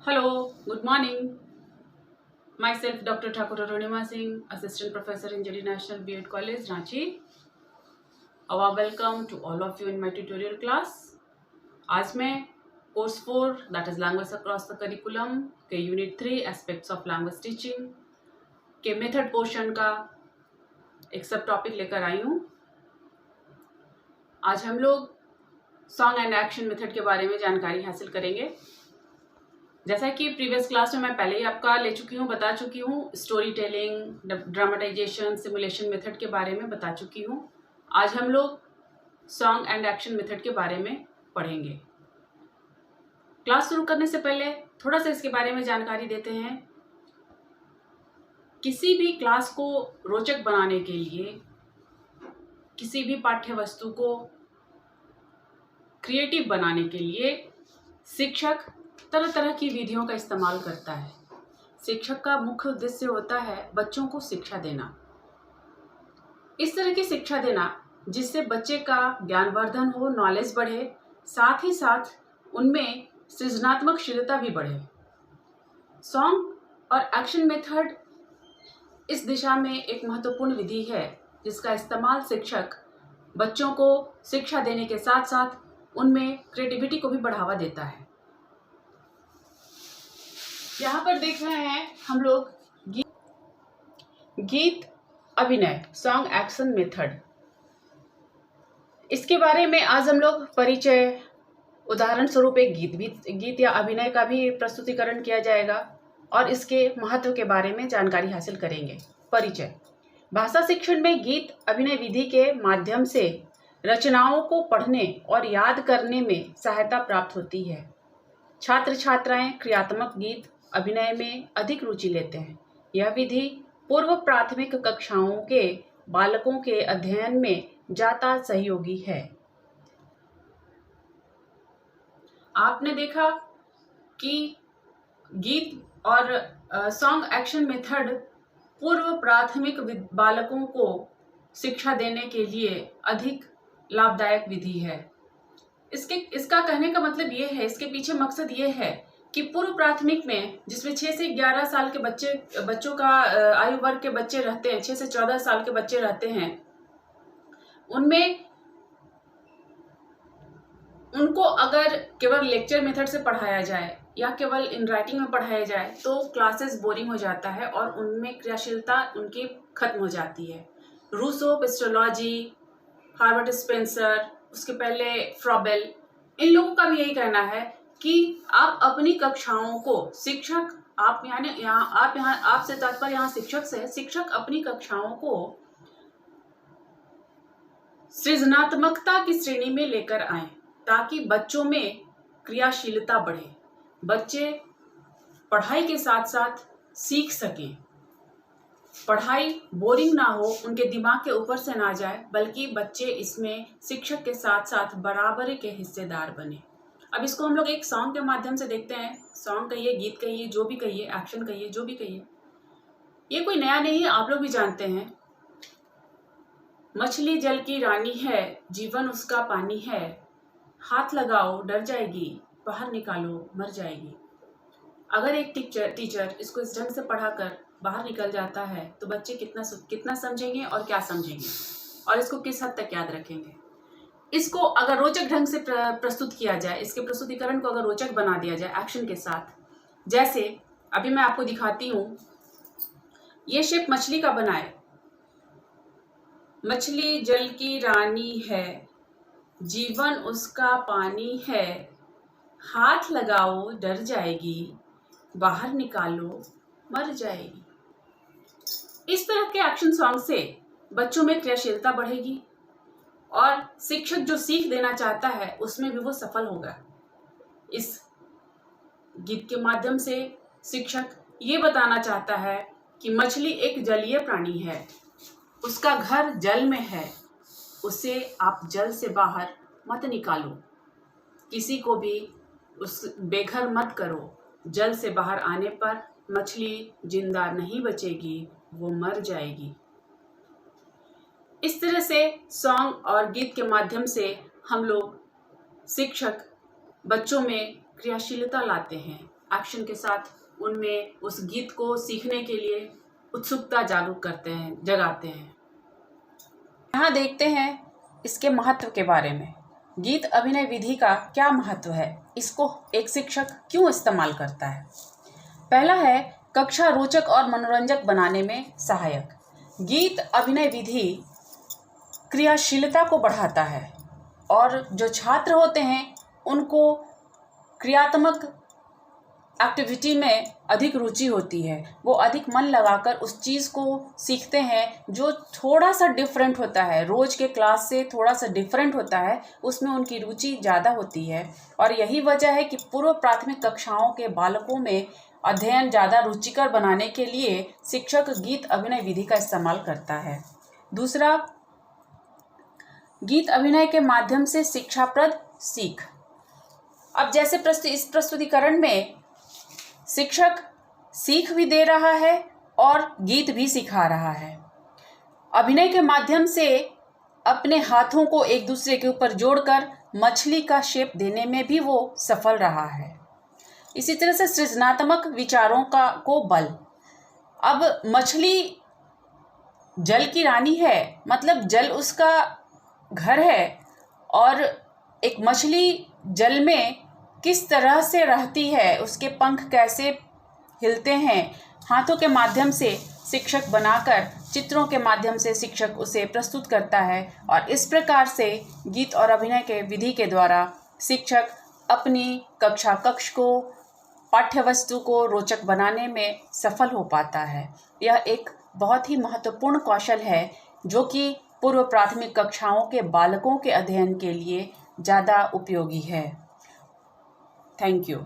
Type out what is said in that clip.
Hello, good morning. Myself, Dr. Thakur Arunima Singh, Assistant Professor in Delhi National B.Ed College, Ranchi. A warm welcome to all of you in my tutorial class. आज मैं course 4 that is language across the curriculum के unit 3 aspects of language teaching के method portion का एक सब topic लेकर आई हूँ। आज हम लोग सॉन्ग एंड एक्शन मेथड के बारे में जानकारी हासिल करेंगे। जैसा कि प्रीवियस क्लास में मैं पहले ही आपका ले चुकी हूँ, बता चुकी हूँ, story telling, dramatisation, simulation method के बारे में बता चुकी हूँ। आज हम लोग सॉन्ग एंड एक्शन मेथड के बारे में पढ़ेंगे। क्लास शुरू करने से पहले थोड़ा सा इसके बारे में जानकारी देते हैं। किसी भी क्लास को रोचक बनाने के लिए, किसी भी पाठ्य वस्तु को क्रिएटिव बनाने के लिए शिक्षक तरह तरह की विधियों का इस्तेमाल करता है। शिक्षक का मुख्य उद्देश्य होता है बच्चों को शिक्षा देना, इस तरह की शिक्षा देना जिससे बच्चे का ज्ञानवर्धन हो, नॉलेज बढ़े, साथ ही साथ उनमें सृजनात्मकशीलता भी बढ़े। सॉन्ग और एक्शन मेथड इस दिशा में एक महत्वपूर्ण विधि है जिसका इस्तेमाल शिक्षक बच्चों को शिक्षा देने के साथ साथ उनमें क्रिएटिविटी को भी बढ़ावा देता है। यहाँ पर देख रहे हैं हम लोग गीत अभिनय, सॉन्ग एक्शन मेथड। इसके बारे में आज हम लोग परिचय, उदाहरण स्वरूप एक गीत या अभिनय का भी प्रस्तुतिकरण किया जाएगा और इसके महत्व के बारे में जानकारी हासिल करेंगे। परिचय। भाषा शिक्षण में गीत अभिनय विधि के माध्यम से रचनाओं को पढ़ने और याद करने में सहायता प्राप्त होती है। छात्र छात्राएं क्रियात्मक गीत अभिनय में अधिक रुचि लेते हैं। यह विधि पूर्व प्राथमिक कक्षाओं के बालकों के अध्ययन में ज्यादा सहयोगी है। आपने देखा कि गीत और सॉन्ग एक्शन मेथड पूर्व प्राथमिक बालकों को शिक्षा देने के लिए अधिक लाभदायक विधि है। इसका कहने का मतलब ये है, इसके पीछे मकसद ये है कि पूर्व प्राथमिक में जिसमें 6 से 11 साल के बच्चों का आयु वर्ग के बच्चे रहते हैं, 6 से 14 साल के बच्चे रहते हैं, उनमें उनको अगर केवल लेक्चर मेथड से पढ़ाया जाए या केवल इन राइटिंग में पढ़ाया जाए तो क्लासेस बोरिंग हो जाता है और उनमें क्रियाशीलता उनकी खत्म हो जाती है। रूसो, पेस्ट्रोलॉजी, हार्वर्ड स्पेंसर, उसके पहले फ्रॉबेल, इन लोगों का भी यही कहना है कि आप अपनी कक्षाओं को शिक्षक, आपसे तात्पर्य यहाँ शिक्षक से है, शिक्षक अपनी कक्षाओं को सृजनात्मकता की श्रेणी में लेकर आए ताकि बच्चों में क्रियाशीलता बढ़े, बच्चे पढ़ाई के साथ साथ सीख सकें, पढ़ाई बोरिंग ना हो, उनके दिमाग के ऊपर से ना जाए, बल्कि बच्चे इसमें शिक्षक के साथ साथ बराबरी के हिस्सेदार बने। अब इसको हम लोग एक सॉन्ग के माध्यम से देखते हैं। सॉन्ग कहिए, गीत कहिए, जो भी कहिए, एक्शन कहिए, जो भी कहिए, ये कोई नया नहीं है, आप लोग भी जानते हैं। मछली जल की रानी है, जीवन उसका पानी है, हाथ लगाओ डर जाएगी, बाहर निकालो मर जाएगी। अगर एक टीचर इसको इस ढंग से पढ़ाकर बाहर निकल जाता है तो बच्चे कितना समझेंगे और क्या समझेंगे और इसको किस हद तक याद रखेंगे। इसको अगर रोचक ढंग से प्रस्तुत किया जाए, इसके प्रस्तुतिकरण को अगर रोचक बना दिया जाए एक्शन के साथ, जैसे अभी मैं आपको दिखाती हूँ, ये शेप मछली का बना है। मछली जल की रानी है, जीवन उसका पानी है, हाथ लगाओ डर जाएगी, बाहर निकालो मर जाएगी। इस तरह के एक्शन सॉन्ग से बच्चों में क्रियाशीलता बढ़ेगी और शिक्षक जो सीख देना चाहता है उसमें भी वो सफल होगा। इस गीत के माध्यम से शिक्षक ये बताना चाहता है कि मछली एक जलीय प्राणी है, उसका घर जल में है, उसे आप जल से बाहर मत निकालो, किसी को भी उस बेघर मत करो। जल से बाहर आने पर मछली जिंदा नहीं बचेगी, वो मर जाएगी। इस तरह से सॉन्ग और गीत के माध्यम से हम लोग शिक्षक बच्चों में क्रियाशीलता लाते हैं, एक्शन के साथ उनमें उस गीत को सीखने के लिए उत्सुकता जागरूक करते हैं, जगाते हैं। यहाँ देखते हैं इसके महत्व के बारे में। गीत अभिनय विधि का क्या महत्व है, इसको एक शिक्षक क्यों इस्तेमाल करता है। पहला है कक्षा रोचक और मनोरंजक बनाने में सहायक। गीत अभिनय विधि क्रियाशीलता को बढ़ाता है और जो छात्र होते हैं उनको क्रियात्मक एक्टिविटी में अधिक रुचि होती है। वो अधिक मन लगाकर उस चीज़ को सीखते हैं जो थोड़ा सा डिफरेंट होता है, रोज के क्लास से थोड़ा सा डिफरेंट होता है, उसमें उनकी रुचि ज़्यादा होती है। और यही वजह है कि पूर्व प्राथमिक कक्षाओं के बालकों में अध्ययन ज़्यादा रुचिकर बनाने के लिए शिक्षक गीत अभिनय विधि का इस्तेमाल करता है। दूसरा, गीत अभिनय के माध्यम से शिक्षाप्रद सीख। अब जैसे इस प्रस्तुतिकरण में शिक्षक सीख भी दे रहा है और गीत भी सिखा रहा है। अभिनय के माध्यम से अपने हाथों को एक दूसरे के ऊपर जोड़कर मछली का शेप देने में भी वो सफल रहा है। इसी तरह से सृजनात्मक विचारों को बल। अब मछली जल की रानी है, मतलब जल उसका घर है, और एक मछली जल में किस तरह से रहती है, उसके पंख कैसे हिलते हैं, हाथों के माध्यम से शिक्षक बनाकर चित्रों के माध्यम से शिक्षक उसे प्रस्तुत करता है। और इस प्रकार से गीत और अभिनय के विधि के द्वारा शिक्षक अपनी कक्ष को, पाठ्य वस्तु को रोचक बनाने में सफल हो पाता है। यह एक बहुत ही महत्वपूर्ण कौशल है जो कि पूर्व प्राथमिक कक्षाओं के बालकों के अध्ययन के लिए ज़्यादा उपयोगी है। Thank you.